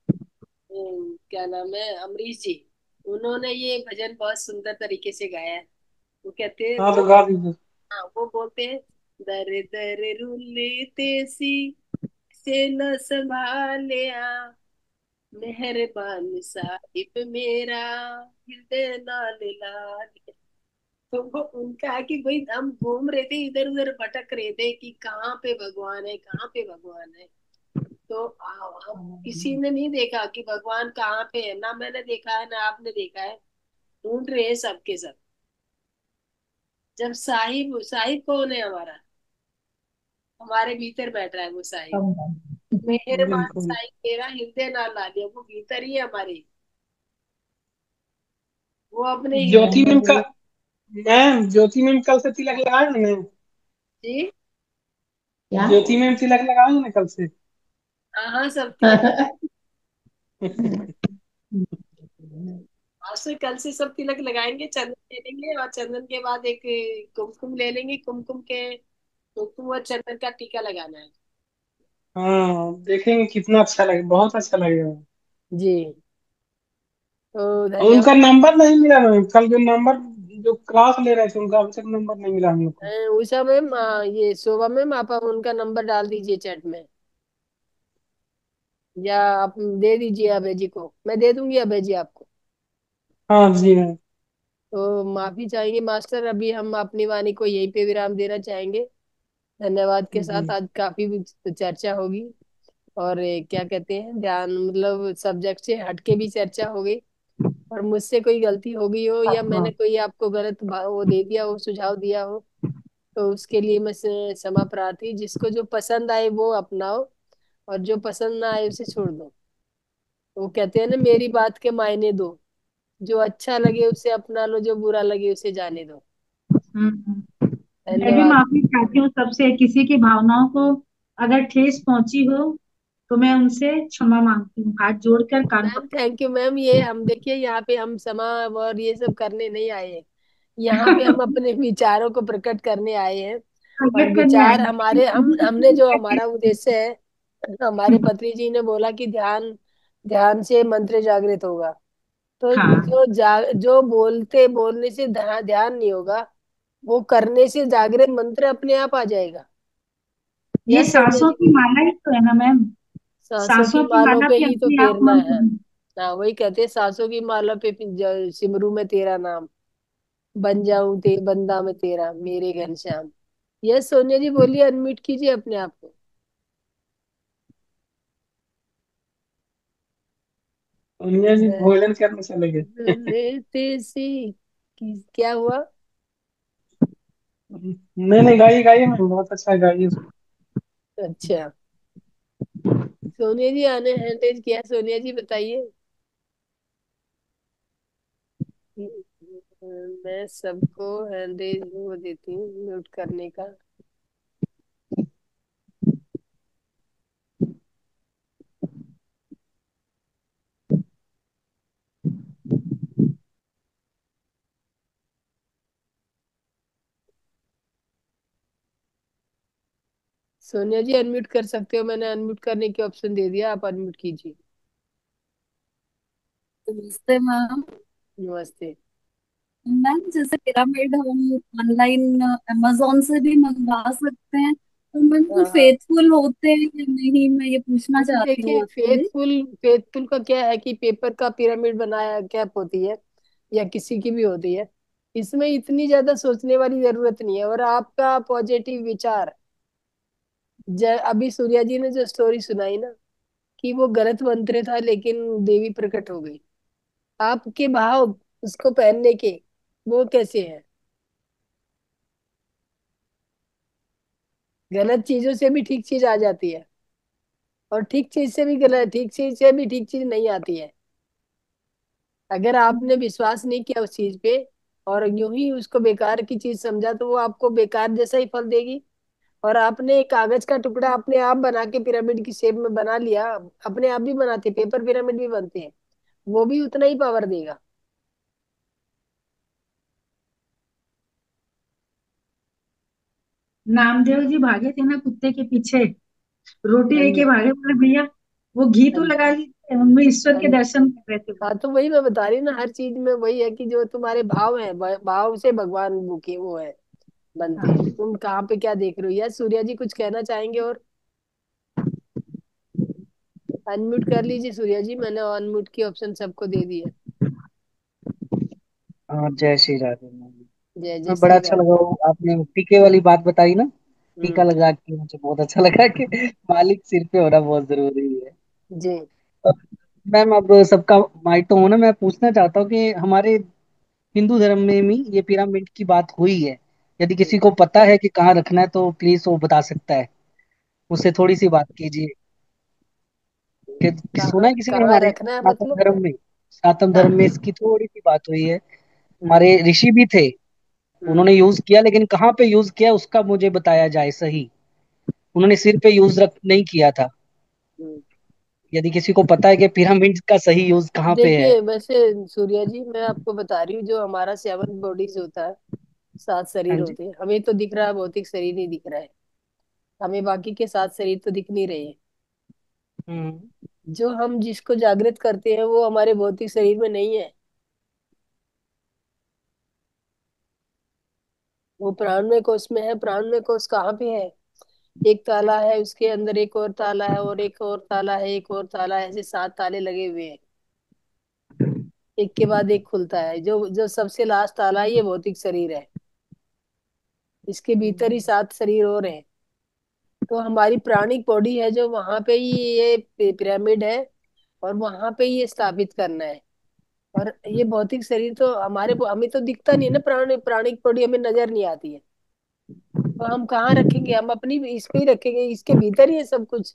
क्या नाम है, अमरीश जी। उन्होंने ये भजन बहुत सुंदर तरीके से गाया है। वो कहते हैं हाँ तो वो, गा दीजिए। हाँ वो बोलते हैं, दर दर रुलते सी से न संभालिया, मेहरबान साहिब मेरा हृदय नाल लालिया। तो वो उनका है कि भाई हम घूम रहे थे, इधर उधर भटक रहे थे कि कहाँ पे भगवान है, कहाँ पे भगवान है। तो हम किसी ने नहीं देखा कि भगवान कहाँ पे है, ना मैंने देखा है ना आपने देखा है। ढूंढ रहे हैं सबके सब। जब साहिब, साहिब कौन है हमारा, हमारे भीतर बैठ रहा है वो साहिब। मेहरबान बिल्कुल। साहिब तेरा हृदय ना ला दिया, वो भीतर ही है हमारे। वो अपने ज्योति हृदय। मैम का, मैम ज्योति मैम कल से तिलक लगाए हैं ना? जी। क्या? ज्योति मैम तिलक लगाए हैं ना कल से? हाँ हाँ, सब तिलक। आज से कल से सब तिलक लगाएंगे, चंदन ले लेंगे और चंदन के बाद एक कुमकुम ले लेंगे। कुमकुम के, कुमकुम और चंदन का टीका लगाना है। हाँ देखेंगे कितना अच्छा लगे, बहुत अच्छा लगेगा। जी। तो और उनका धन्यवाद। नंबर नहीं मिला मैम, कल जो नंबर, जो क्लास ले रहे थे उनका अभी तक नंबर नहीं मिला हम लोग को। उषा मैम, ये शोभा मैम, आप उनका नंबर डाल दीजिए चैट में, या आप दे दीजिए अभय जी को, मैं दे दूंगी अभय जी आपको। हाँ जी मैम। तो माफी चाहेंगे मास्टर, अभी हम अपनी वाणी को यहीं पे विराम देना चाहेंगे। धन्यवाद के साथ जी। आज काफी चर्चा होगी। और क्या कहते हैं, ध्यान मतलब सब्जेक्ट से हटके भी चर्चा हो गई। और मुझसे कोई गलती हो गई हो या मैंने हाँ। कोई आपको गलत वो दे दिया हो, सुझाव दिया हो, तो उसके लिए मैं से क्षमा प्रार्थी। जिसको जो पसंद आए वो अपनाओ, और जो पसंद ना आए उसे छोड़ दो। वो कहते हैं ना, मेरी बात के मायने दो। जो अच्छा लगे उसे अपना लो, जो बुरा लगे उसे जाने दो। मैं भी धन्यवाद। माफी चाहती हूँ सबसे, किसी की भावनाओं को अगर ठेस पहुंची हो तो मैं उनसे क्षमा मांगती हूँ, हाथ जोड़कर कान मैम पकड़। Thank you ma'am. ये हम देखिए यहाँ पे हम क्षमा और ये सब करने नहीं आए हैं। यहाँ पे हम अपने विचारों को प्रकट करने आए हैं। और प्रकट करने आए विचार हैं, लेकिन हमारे, हम कभी हमने किसी जो का हमारा उद्देश्य है, हमारे पत्री जी ने बोला कि ध्यान, ध्यान से मंत्र जागृत होगा। तो हाँ, जो बोलने से ध्यान नहीं होगा, वो करने से जागृत मंत्र अपने आप आ जाएगा। ये यस सोनिया सांसों जी की बोलिए। माला ही तो है ना मैम। सांसों की सांसों की मालों माला पे भी ही तो अपने आप फेरना मंत्र है। है। हाँ वही कहते हैं, सांसों की माला पे सिमरू में तेरा नाम, बन जाऊं ते बंदा में तेरा मेरे घनश्याम। यस सोनिया जी बोलिए, अनम्यूट कीजिए अपने आप को। सोनिया जी भोजन करने चले गए। रहते सी क्या हुआ? नहीं नहीं, गाइए गाइए मैम, बहुत अच्छा है, गाइए। अच्छा, सोनिया जी आने हैंडेज किया, सोनिया जी बताइए। मैं सबको हैंडेज वो देती हूँ म्यूट करने का। सोनिया जी अनम्यूट कर सकते हो, मैंने अनम्यूट करने की ऑप्शन दे दिया, आप अनम्यूट कीजिए। नमस्ते मैम। नमस्ते। मैम जैसे पिरामिड हम ऑनलाइन अमेजोन से भी मंगवा सकते हैं, तो मैम वो हाँ हाँ। फेथफुल होते हैं या नहीं, मैं ये पूछना अभी चाहती देखिए, हूँ आपसे। फेथफुल, फेथफुल का क्या है कि पेपर का पिरामिड बनाया कैप होती है, या किसी की भी होती है। इसमें इतनी ज्यादा सोचने वाली जरूरत नहीं है, और आपका पॉजिटिव विचार। अभी सूर्या जी ने जो स्टोरी सुनाई ना, कि वो गलत मंत्र था लेकिन देवी प्रकट हो गई। आपके भाव उसको पहनने के, वो कैसे है? गलत चीजों से भी ठीक चीज आ जाती है, और ठीक चीज से भी गलत, ठीक चीज से भी ठीक चीज नहीं आती है। अगर आपने विश्वास नहीं किया उस चीज पे, और यूं ही उसको बेकार की चीज समझा, तो वो आपको बेकार जैसा ही फल देगी। और आपने एक कागज का टुकड़ा अपने आप बना के पिरामिड की शेप में बना लिया, अपने आप भी बनाते, पेपर पिरामिड भी बनते हैं, वो भी उतना ही पावर देगा। नामदेव जी भागे थे ना कुत्ते के पीछे, रोटी हाँ लेके जी। भागे, बोले भैया वो घी हाँ तो जी। लगा लीजिए, उनमें ईश्वर हाँ के जी। दर्शन कर रहे थे वो। हाँ तो वही मैं बता रही हूँ ना, हर चीज में वही है कि जो तुम्हारे भाव है, भाव से भगवान भूखे वो है, बनते हैं। हाँ, तुम कहाँ पे क्या देख रहे हो? या सूर्या जी कुछ कहना चाहेंगे? और अनम्यूट कर लीजिए सूर्या जी, मैंने अनम्यूट की ऑप्शन सबको दे दी है। हाँ, जय श्री राधे मैम। जय जय मैं बड़ा श्री अच्छा लगा राधे। वो आपने टीके वाली बात बताई ना। टीका हम्म। लगा के मुझे बहुत अच्छा लगा कि मालिक सिर पे होना बहुत जरूरी है। जी। और मैम अब सबका माइट तो हो ना, मैं पूछना चाहता हूँ कि हमारे हिंदू धर्म में भी ये पिरामिड की बात हुई है। यदि हम्म। किसी को पता है कि कहाँ रखना है तो प्लीज वो बता सकता है, उससे थोड़ी सी बात कीजिए। कि सुना कहाँ है किसी ने कहाँ हमारे रखना है सनातन मतलब? धर्म में, सनातन हाँ। धर्म में इसकी थोड़ी सी बात हुई है। हम्म। हमारे ऋषि भी थे, हम्म। उन्होंने यूज किया, लेकिन कहाँ पे यूज किया उसका मुझे बताया जाए सही। उन्होंने सिर पे यूज रख नहीं किया था। हम्म। यदि किसी को पता है कि पिरामिड का सही यूज कहाँ पे है। देखिए वैसे सूर्या जी, मैं आपको बता रही हूँ, जो हमारा 7 बॉडीज होता है, 7 शरीर हाँ जी। होते हैं, हमें तो दिख रहा है भौतिक शरीर नहीं दिख रहा है। हमें बाकी के 7 शरीर तो दिख नहीं रहे हैं। हम्म। जो हम जिसको जागृत करते हैं वो हमारे भौतिक शरीर में नहीं है, वो प्राणमय कोश में है। प्राणमय कोश कहाँ पे है? एक ताला है, उसके अंदर एक और ताला है, और एक और ताला है, एक और ताला है, ऐसे 7 ताले लगे हुए हैं। एक के बाद एक खुलता है। जो जो सबसे लास्ट ताला है ये भौतिक शरीर है। इसके भीतर ही 7 शरीर और हैं। तो हमारी प्राणिक बॉडी है जो वहां पे ही ये पिरामिड है, और वहां पे ही ये स्थापित करना है। और ये भौतिक शरीर तो हमें तो दिखता नहीं है ना, प्राणिक बॉडी हमें नजर नहीं आती है। तो हम कहाँ रखेंगे? हम अपनी इस पे ही रखेंगे, इसके भीतर ही है सब कुछ।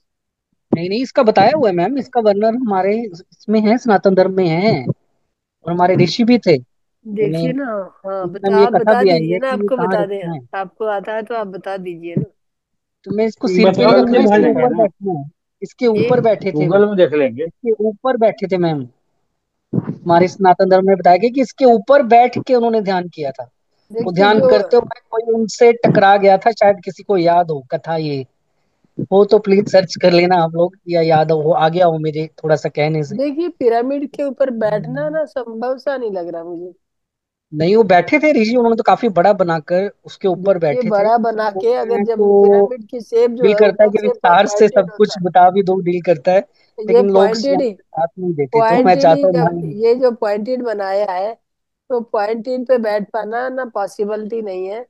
नहीं नहीं, इसका बताया हुआ है मैम, इसका वर्णन हमारे इसमें है, सनातन धर्म में है। और हमारे ऋषि भी थे, उन्हें देखिए ना। हाँ, इसमें ये आप कथा बता भी आई दीजिए है ना, कि ये आपको कहाँ बता दे। रखना है। आपको आता है तो आप बता दीजिए ना। तो मैं इसको सिर पे नहीं बताओ रखना, तो इसके भाई देखिए। क्या ऊपर ना, बैठना है। इसके ये ऊपर बैठे थे वो, गूगल में देख लेंगे। इसके ऊपर बैठे थे मैम। हमारे सनातन धर्म में बताया गया कि इसके ऊपर बैठ के उन्होंने ध्यान किया था। वो देखिए ध्यान जो। करते हुए कोई उनसे टकरा गया था, शायद किसी को याद हो कथा ये हो तो प्लीज सर्च कर लेना आप लोग, या याद हो आ गया हो मेरे थोड़ा सा कहने से। देखिए पिरामिड के ऊपर बैठना ना संभव सा नहीं लग रहा मुझे। नहीं, वो बैठे थे ऋषि, उन्होंने तो काफी बड़ा बनाकर उसके ऊपर देखिए बैठे थे। बड़ा बना तो के, अगर मैं जब तो पिरामिड की शेप जो दिल है करता है ऊपर कि से विस्तार से पॉइंटेड सब होता कुछ है। बता भी दो, दिल करता है। ये लेकिन लोग पॉइंटेड समय ही साथ नहीं देते, तो मैं पॉइंटेड ही चाहता हूँ जब मान। ये जो पॉइंटेड बनाया है, तो पॉइंटेड पे बैठ पाना ना पॉसिबिलिटी नहीं है।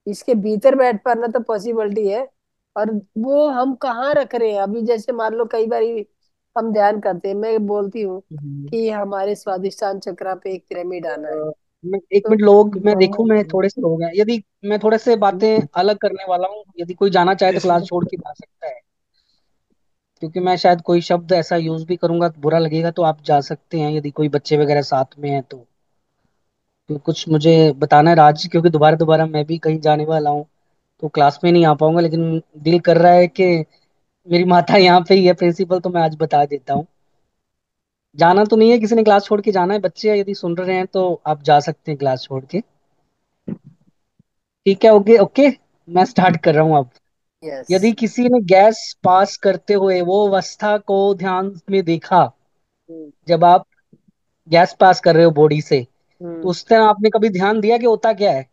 इसके भीतर बैठ पाना तो पॉसिबिलिटी है। और वो हम कहाँ रख रहे हैं अभी? जैसे मान लो कई बार हम ध्यान करते हैं, मैं बोलती हूँ कि हमारे स्वादिष्टान चक्रा पे एक पिरामिड आना है। मैं एक तो मिनट, लोग मैं देखूं, मैं थोड़े से लोग हैं, यदि मैं थोड़े से बातें अलग करने वाला हूँ, यदि कोई जाना चाहे तो क्लास छोड़ के जा सकता है। क्योंकि मैं शायद कोई शब्द ऐसा यूज भी करूंगा तो बुरा लगेगा, तो आप जा सकते हैं यदि कोई बच्चे वगैरह साथ में हैं तो। क्योंकि कुछ मुझे बताना है राज, क्योंकि दोबारा दोबारा मैं भी कहीं जाने वाला हूँ, तो क्लास में नहीं आ पाऊंगा, लेकिन दिल कर रहा है कि मेरी माता यहाँ पे ही है प्रिंसिपल, तो मैं आज बता देता हूँ। जाना तो नहीं है, किसी ने क्लास छोड़ के जाना है, बच्चे यदि सुन रहे हैं तो आप जा सकते हैं क्लास छोड़ के। ठीक है, ओके ओके। मैं स्टार्ट कर रहा हूँ अब। यस। यदि किसी ने गैस पास करते हुए वो अवस्था को ध्यान में देखा, हम्म। जब आप गैस पास कर रहे हो बॉडी से, तो हम्म। उस टाइम आपने कभी ध्यान दिया कि होता क्या है?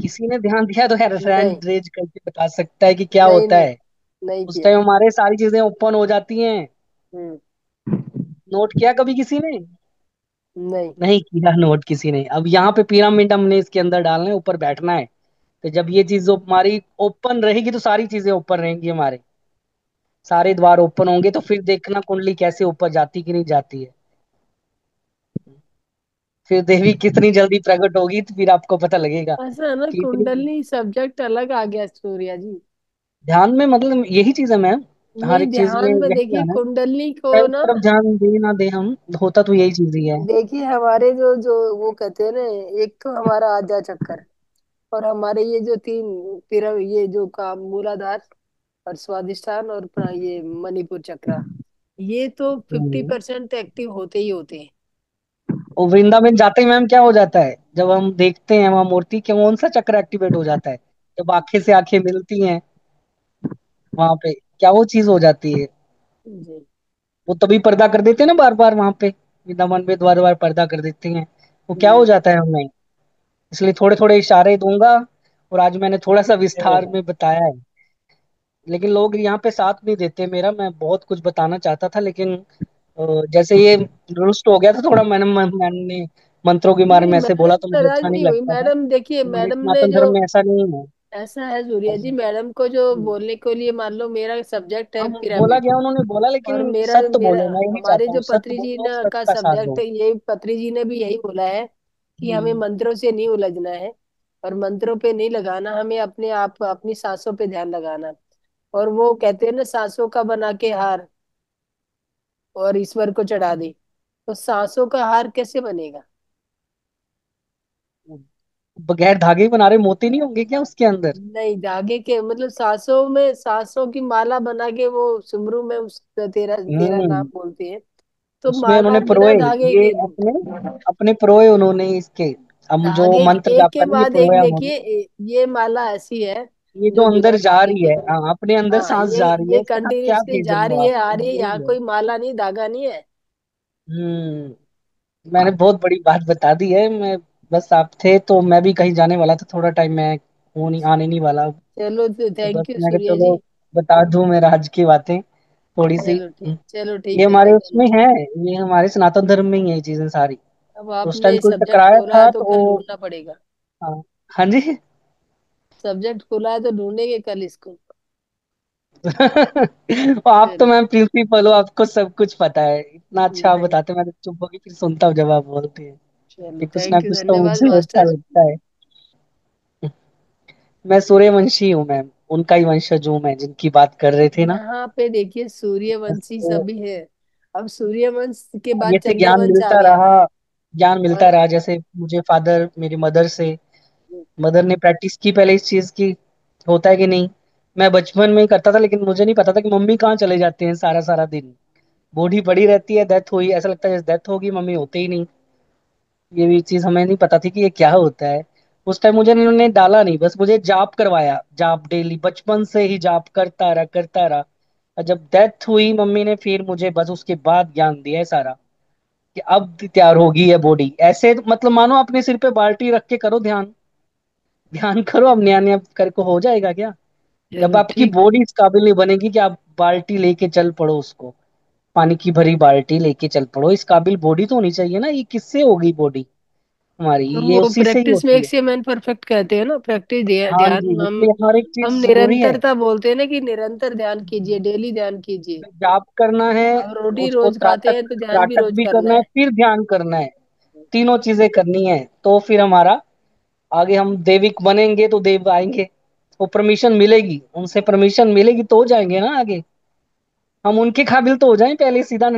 किसी ने ध्यान दिया तो यार नहीं हैंड रेज करके बता सकता है कि क्या नहीं होता नहीं, है। नहीं उस किया। टाइम हमारे सारी चीजें ओपन हो जाती हैं। हम्म। नोट किया कभी किसी ने? नहीं। नहीं किया नोट किसी ने। अब यहाँ पे पिरामिड हमने इसके अंदर डालना है, ऊपर बैठना है। तो जब ये चीज हमारी ओपन रहेगी तो सारी चीजें ओपन रहेंगी हमारे, सारे द्वार ओपन होंगे, तो फिर देखना कुंडली कैसे ऊपर जाती कि नहीं जाती है। फिर देवी कितनी जल्दी प्रकट होगी तो फिर आपको पता लगेगा ऐसा है ना, कि इतनी कुंडलनी सब्जेक्ट अलग आ गया सूर्या जी। ध्यान में, मतलब यही चीज है मैम, हर नहीं, एक चीज में ध्यान में यही देखिए आना है। कुंडलनी चाहे को उस ना। तरफ ध्यान दे ना दे हम, होता तो यही चीज ही है। देखिए हमारे जो जो वो कहते हैं ना, एक तो हमारा आज्ञा चक्कर, और हमारे ये जो तीन ये जो काम मूलाधार और स्वादिष्ठान और ये मणिपुर चक्रा, ये तो 50% एक्टिव होते ही होते हैं। और वृंदावन जाते ही मैम क्या हो जाता है, जब हम देखते हैं वहां मूर्ति के, कौन सा चक्र एक्टिवेट हो जाता है? जब आंखें से आंखें मिलती हैं वहां पे, क्या वो चीज हो जाती है? जी। वो तभी पर्दा कर देते हैं ना बार बार वहां पे, वृंदावन पे द्वार द्वार पर्दा कर देते हैं। वो क्या हो हम्म। जाता है हमें? इसलिए थोड़े थोड़े इशारे दूंगा, और आज मैंने थोड़ा सा विस्तार में बताया है। लेकिन लोग यहाँ पे साथ नहीं देते मेरा। मैं बहुत कुछ बताना चाहता था, लेकिन जैसे ये रुष्ट हो गया था थोड़ा, मैंने मंत्रों के बारे नहीं, में ऐसे मैडम बोला तो मुझे नाराज अच्छा नहीं नहीं हुई। लगता था। मैडम देखिए, हमारे मैडम ने सनातन जो, धर्म में ऐसा नहीं है। ऐसा है सूर्या जी, मैडम को जो बोलने के लिए, मान लो मेरा सब्जेक्ट है हम बोला पिरामिड, गया, उन्होंने बोला, और लेकिन मेरा सत्य मेरा बोले। मैं यही हमारे चाहता जो हूँ, सत्य पत्री जी बोलो और ने सत्य का का साथ सब्जेक्ट दो। है, ये पत्री जी ने भी यही बोला है कि हमें हम्म। मंत्रों से नहीं उलझना है, और मंत्रों पे नहीं लगाना, हमें अपने आप अपनी सांसों पे ध्यान लगाना। और वो कहते हैं ना, सांसों का बना के हार और ईश्वर को चढ़ा दे, तो सांसों का हार कैसे बनेगा? बगैर धागे बना रहे मोती नहीं होंगे क्या उसके अंदर? नहीं, धागे के मतलब सांसों में, सांसों की माला बना के वो सुमरू में उस तेरा तेरा नाम हम्म। बोलते हैं, तो उसमें माला उन्होंने बिना परोए, धागे ये के, अपने अपने परोए उन्होंने इसके। हम जो धागे मंत्र एक जाप के करेंगे बाद एक, परोया देखिए उन्होंने। ये माला ऐसी है ये जो जो बिना अंदर जा धागे रही के है, बनी। हाँ, अपने अंदर हाँ, सांस जा रही है, ये इसके साथ क्या कंटिन्यूसली भेज जा रहे हो रही है, आप? आ रही है, यहाँ यही है। कोई माला नहीं, धागा नहीं है। मैंने बहुत बड़ी बात बता दी है। मैं बस, आप थे तो मैं भी कहीं जाने वाला था, थोड़ा टाइम मैं हूँ नहीं, आने नहीं वाला। चलो, तो तो बस थैंक यू मैं सूर्या चलो जी। बता दूं मैं राज की बातें थोड़ी सी। चलो ये ठीक है, हमारे उसमें धन्यवाद। है, ये हमारे सनातन धर्म में ही है ये चीजें सारी। अब उस टाइम आपने कोई सब्जेक्ट टकराया खोला है था तो कल तो। ढूंढना पड़ेगा। हाँ। हाँ जी। सब्जेक्ट खोला है तो ढूंढेंगे कल इसको। आप तो चलो। मैम प्रिंसिपल हो, आपको सब कुछ पता है। इतना अच्छा आप नहीं, बताते, मैं तो चुप होके फिर सुनता हूँ जब आप बोलते हैं चलो कि कुछ ना थैंक यू, कुछ तो धन्यवाद मुझे अच्छा मास्टर। लगता है। मैं सूर्यवंशी हूँ मैम, उनका ही वंशज हूँ मैं, जिनकी बात कर रहे थे ना। यहाँ पे देखिए, सूर्यवंशी तो सभी है। अब सूर्यवंश के बाद आगे से ज्ञान चंद्रवंश आ मिलता गया। रहा, ज्ञान मिलता और रहा। जैसे मुझे फादर, मेरी मदर से, मदर ने प्रैक्टिस की पहले इस चीज की। होता है कि नहीं? मैं बचपन में ही करता था, लेकिन मुझे नहीं पता था कि मम्मी कहाँ चले जाते हैं सारा सारा दिन। बूढ़ी पड़ी रहती है, डेथ हुई, ऐसा लगता है जैसे डेथ होगी, मम्मी होते ही नहीं। ये भी चीज हमें नहीं पता थी कि ये क्या होता है। उस टाइम मुझे इन्होंने डाला नहीं, बस मुझे जाप करवाया, जाप डेली बचपन से ही जाप करता रहा करता रहा। और जब डेथ हुई मम्मी ने, फिर मुझे बस उसके बाद ज्ञान दिया है सारा, कि अब तैयार होगी ये बॉडी। ऐसे मतलब मानो अपने सिर पे बाल्टी रख के करो ध्यान, ध्यान करो, अब नया नया करके हो जाएगा क्या? जब चलो आपकी ठीक। बॉडी इस काबिल नहीं बनेगी कि आप बाल्टी लेके चल पड़ो उसको, पानी की भरी बाल्टी लेके चल पड़ो, इस काबिल बॉडी तो होनी चाहिए ना। ये किससे होगी बॉडी हमारी? तो ये वो उसी से ही प्रैक्टिस होती है। मेक्स ए मैन परफेक्ट कहते हैं ना, प्रैक्टिस हाँ जी, ध्यान। हम इसलिए हर एक चीज हम जरूरी है। निरंतरता बोलते हैं ना, कि निरंतर ध्यान कीजिए, डेली ध्यान कीजिए। जाप करना है, अब रोटी उसको रोज खाते त्राटक, हैं तो ध्यान भी त्राटक रोज भी करना करना है, है। फिर ध्यान करना है। तीनों चीजें करनी है, तो फिर हमारा आगे हम देविक बनेंगे, तो देव आएंगे। वो परमिशन मिलेगी, उनसे परमिशन मिलेगी तो जाएंगे ना आगे। हम उनके काबिल तो हो जाएं पहले, सीधा